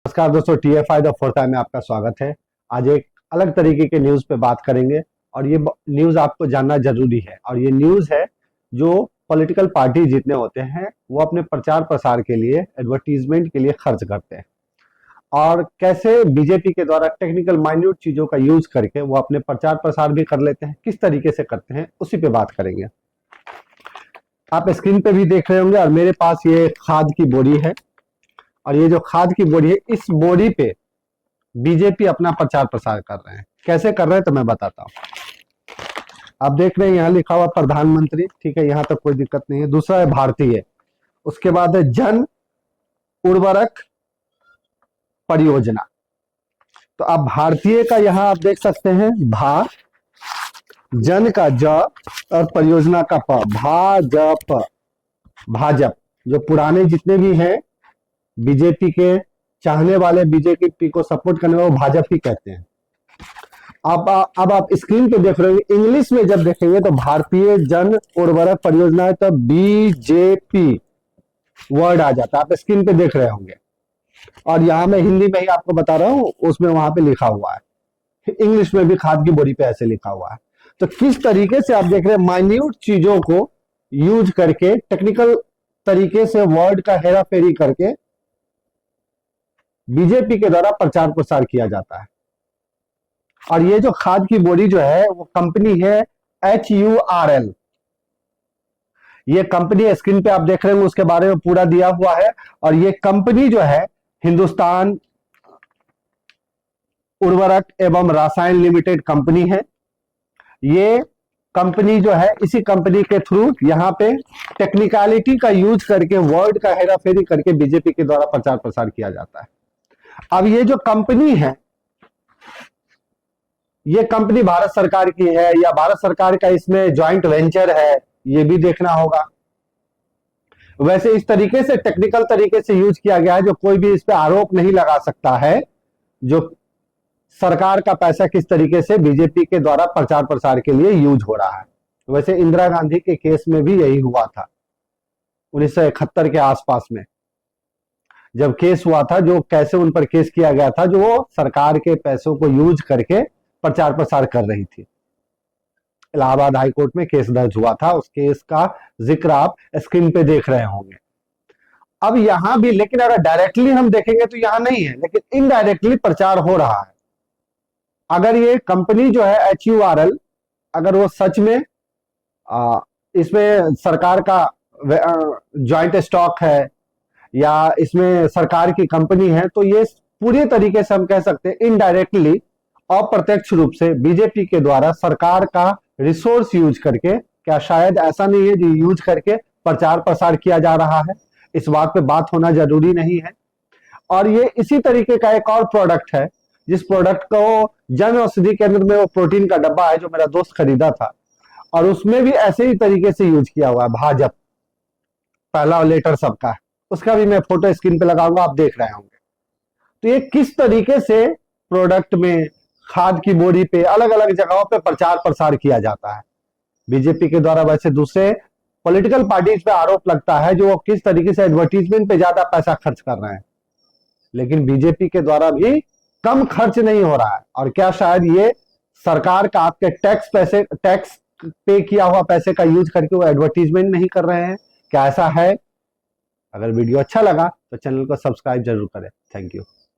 नमस्कार दोस्तों, TFI the fourth आई में आपका स्वागत है। आज एक अलग तरीके के न्यूज पे बात करेंगे और ये न्यूज आपको जानना जरूरी है। और ये न्यूज है जो पॉलिटिकल पार्टी जितने होते हैं वो अपने प्रचार प्रसार के लिए, एडवर्टीजमेंट के लिए खर्च करते हैं और कैसे बीजेपी के द्वारा टेक्निकल माइन्यूट चीजों का यूज करके वो अपने प्रचार प्रसार भी कर लेते हैं। किस तरीके से करते हैं उसी पे बात करेंगे। आप स्क्रीन पे भी देख रहे होंगे और मेरे पास ये खाद की बोरी है और ये जो खाद की बोरी है, इस बोरी पे बीजेपी अपना प्रचार प्रसार कर रहे हैं। कैसे कर रहे हैं तो मैं बताता हूं। आप देख रहे हैं यहाँ लिखा हुआ प्रधानमंत्री, ठीक है, यहाँ तक कोई दिक्कत नहीं है। दूसरा है भारतीय, उसके बाद है जन उर्वरक परियोजना। तो आप भारतीय का यहाँ आप देख सकते हैं भा, जन का ज और परियोजना का प, भाजप। भाजप जो पुराने जितने भी हैं बीजेपी के चाहने वाले, बीजेपी को सपोर्ट करने वाले, वो भाजपा ही कहते हैं। अब आप स्क्रीन पे देख रहे हो, इंग्लिश में जब देखेंगे तो भारतीय जन उर्वरक परियोजना है तो बीजेपी वर्ड आ जाता है। आप स्क्रीन पे देख रहे होंगे और यहां मैं हिंदी में ही आपको बता रहा हूं, उसमें वहां पे लिखा हुआ है। इंग्लिश में भी खाद की बोरी पे ऐसे लिखा हुआ है। तो किस तरीके से आप देख रहे हैं, माइन्यूट चीजों को यूज करके, टेक्निकल तरीके से वर्ड का हेरा फेरी करके बीजेपी के द्वारा प्रचार प्रसार किया जाता है। और ये जो खाद की बोरी जो है वो कंपनी है HURL। ये कंपनी स्क्रीन पे आप देख रहे हैं, उसके बारे में पूरा दिया हुआ है। और ये कंपनी जो है हिंदुस्तान उर्वरक एवं रसायन लिमिटेड कंपनी है। ये कंपनी जो है, इसी कंपनी के थ्रू यहाँ पे टेक्निकलिटी का यूज करके, वर्ड का हेराफेरी करके बीजेपी के द्वारा प्रचार प्रसार किया जाता है। अब ये जो कंपनी है, ये कंपनी भारत सरकार की है या भारत सरकार का इसमें ज्वाइंट वेंचर है, ये भी देखना होगा। वैसे इस तरीके से, टेक्निकल तरीके से यूज किया गया है जो कोई भी इस पे आरोप नहीं लगा सकता है जो सरकार का पैसा किस तरीके से बीजेपी के द्वारा प्रचार प्रसार के लिए यूज हो रहा है। वैसे इंदिरा गांधी के केस में भी यही हुआ था 1971 के आसपास में, जब केस हुआ था, जो कैसे उन पर केस किया गया था, जो वो सरकार के पैसों को यूज करके प्रचार प्रसार कर रही थी। इलाहाबाद हाई कोर्ट में केस दर्ज हुआ था, उस केस का जिक्र आप स्क्रीन पे देख रहे होंगे। अब यहां भी, लेकिन अगर डायरेक्टली हम देखेंगे तो यहां नहीं है, लेकिन इनडायरेक्टली प्रचार हो रहा है। अगर ये कंपनी जो है HURL, अगर वो सच में इसमें सरकार का ज्वाइंट स्टॉक है या इसमें सरकार की कंपनी है, तो ये पूरी तरीके से हम कह सकते हैं इनडायरेक्टली, अप्रत्यक्ष रूप से बीजेपी के द्वारा सरकार का रिसोर्स यूज करके, क्या शायद ऐसा नहीं है जो यूज करके प्रचार प्रसार किया जा रहा है। इस बात पे बात होना जरूरी नहीं है। और ये इसी तरीके का एक और प्रोडक्ट है, जिस प्रोडक्ट को जन औषधि केंद्र में, वो प्रोटीन का डब्बा है जो मेरा दोस्त खरीदा था, और उसमें भी ऐसे ही तरीके से यूज किया हुआ है भाजपा, पहला और लेटर सबका है। उसका भी मैं फोटो स्क्रीन पे लगाऊंगा, आप देख रहे होंगे। तो ये किस तरीके से प्रोडक्ट में, खाद की बोरी पे, अलग अलग जगहों पे प्रचार प्रसार किया जाता है बीजेपी के द्वारा। वैसे दूसरे पॉलिटिकल पार्टीज पे आरोप लगता है जो किस तरीके से एडवर्टीजमेंट पे ज्यादा पैसा खर्च कर रहे हैं, लेकिन बीजेपी के द्वारा भी कम खर्च नहीं हो रहा है। और क्या शायद ये सरकार का, आपके टैक्स पे किया हुआ पैसे का यूज करके वो एडवर्टीजमेंट नहीं कर रहे हैं? क्या ऐसा है? अगर वीडियो अच्छा लगा तो चैनल को सब्सक्राइब जरूर करें। Thank you.